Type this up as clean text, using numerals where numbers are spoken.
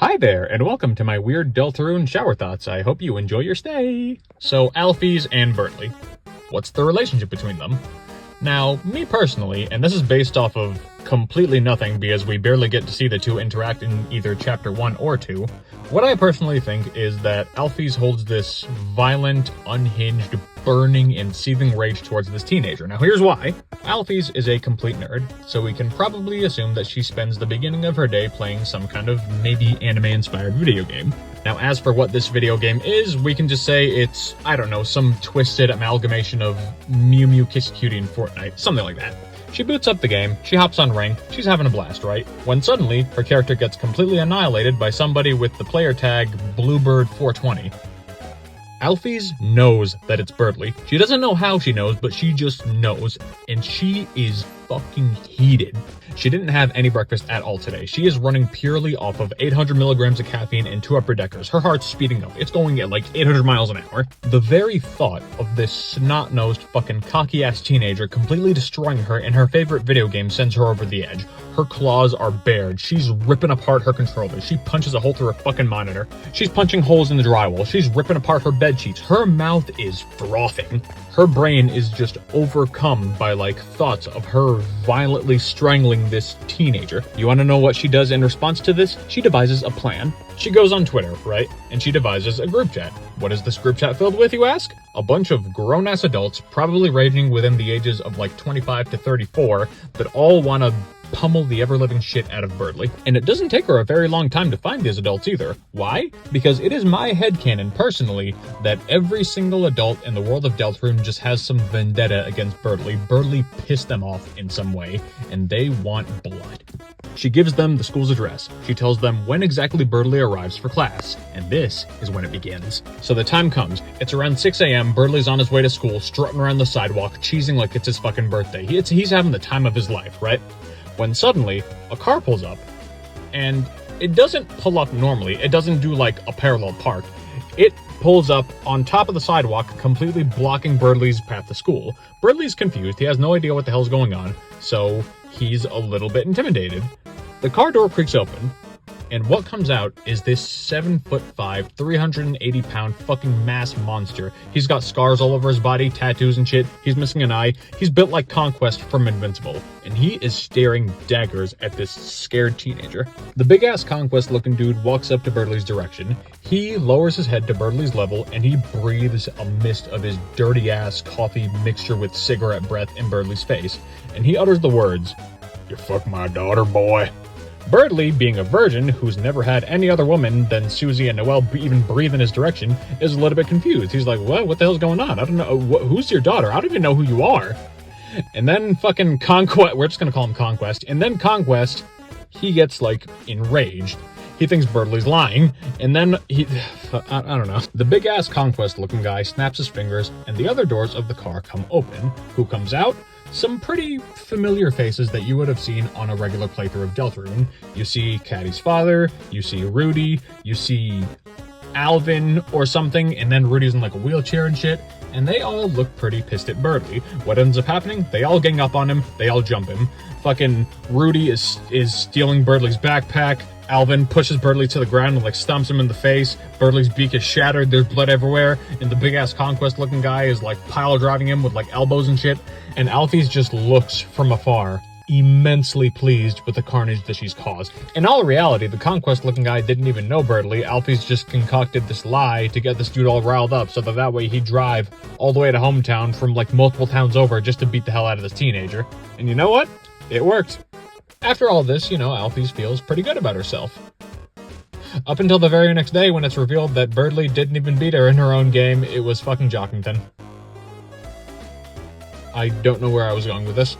Hi there, and welcome to my weird Deltarune shower thoughts. I hope you enjoy your stay. So, Alphys and Berdly. What's the relationship between them? Now, me personally, and this is based off of completely nothing because we barely get to see the two interact in either chapter 1 or 2, what I personally think is that Alphys holds this violent, unhinged, burning, and seething rage towards this teenager. Now here's why. Alphys is a complete nerd, so we can probably assume that she spends the beginning of her day playing some kind of maybe anime-inspired video game. Now as for what this video game is, we can just say it's, I don't know, some twisted amalgamation of Mew Mew Kiss Cutie and Fortnite, something like that. She boots up the game, she hops on rank, she's having a blast, right? When suddenly, her character gets completely annihilated by somebody with the player tag Bluebird420. Alphys knows that it's Berdly. She doesn't know how she knows, but she just knows, and she is fucking heated. She didn't have any breakfast at all today. She is running purely off of 800 milligrams of caffeine and 2 upper deckers. Her heart's speeding up. It's going at like 800 miles an hour. The very thought of this snot-nosed fucking cocky-ass teenager completely destroying her in her favorite video game sends her over the edge. Her claws are bared. She's ripping apart her controller. She punches a hole through her fucking monitor. She's punching holes in the drywall. She's ripping apart her bed sheets. Her mouth is frothing. Her brain is just overcome by like thoughts of her violently strangling this teenager. You want to know what she does in response to this? She devises a plan. She goes on Twitter, right? And she devises a group chat. What is this group chat filled with, you ask? A bunch of grown-ass adults, probably ranging within the ages of like 25 to 34, that all want to pummel the ever-living shit out of Berdly. And it doesn't take her a very long time to find these adults either. Why? Because it is my headcanon, personally, that every single adult in the world of Deltarune just has some vendetta against Berdly. Berdly pissed them off in some way, and they want blood. She gives them the school's address. She tells them when exactly Berdly arrives for class, and this is when it begins. So the time comes. It's around 6 a.m. Berdly's on his way to school, strutting around the sidewalk, cheesing like it's his fucking birthday. He's having the time of his life, right? When suddenly, a car pulls up, and it doesn't pull up normally. It doesn't do like a parallel park. It pulls up on top of the sidewalk, completely blocking Berdly's path to school. Berdly's confused. He has no idea what the hell's going on, so he's a little bit intimidated. The car door creaks open, and what comes out is this 7'5", 380-pound fucking mass monster. He's got scars all over his body, tattoos and shit. He's missing an eye. He's built like Conquest from Invincible, and he is staring daggers at this scared teenager. The big-ass Conquest-looking dude walks up to Berdly's direction. He lowers his head to Berdly's level, and he breathes a mist of his dirty-ass coffee mixture with cigarette breath in Berdly's face, and he utters the words, "You fuck my daughter, boy." Berdly, being a virgin who's never had any other woman than Susie and Noelle even breathe in his direction, is a little bit confused. He's like, what the hell's going on? I don't know. Who's your daughter? I don't even know who you are. And then fucking Conquest, we're just going to call him Conquest. And then Conquest, he gets like enraged. He thinks Berdly's lying. And then I don't know. The big ass Conquest looking guy snaps his fingers and the other doors of the car come open. Who comes out? Some pretty familiar faces that you would have seen on a regular playthrough of Deltarune. You see Caddy's father, you see Rudy, you see Alvin or something, and then Rudy's in like a wheelchair and shit, and they all look pretty pissed at Berdly. What ends up happening? They all gang up on him, they all jump him. Fucking Rudy is stealing Berdly's backpack. Alvin pushes Berdly to the ground and like stomps him in the face. Berdly's beak is shattered, there's blood everywhere, and the big ass Conquest looking guy is like pile driving him with like elbows and shit. And Alphys just looks from afar, immensely pleased with the carnage that she's caused. In all reality, the Conquest looking guy didn't even know Berdly. Alphys just concocted this lie to get this dude all riled up so that way he'd drive all the way to hometown from like multiple towns over just to beat the hell out of this teenager. And you know what? It worked. After all this, Alphys feels pretty good about herself. Up until the very next day when it's revealed that Berdly didn't even beat her in her own game, it was fucking Jockington. I don't know where I was going with this.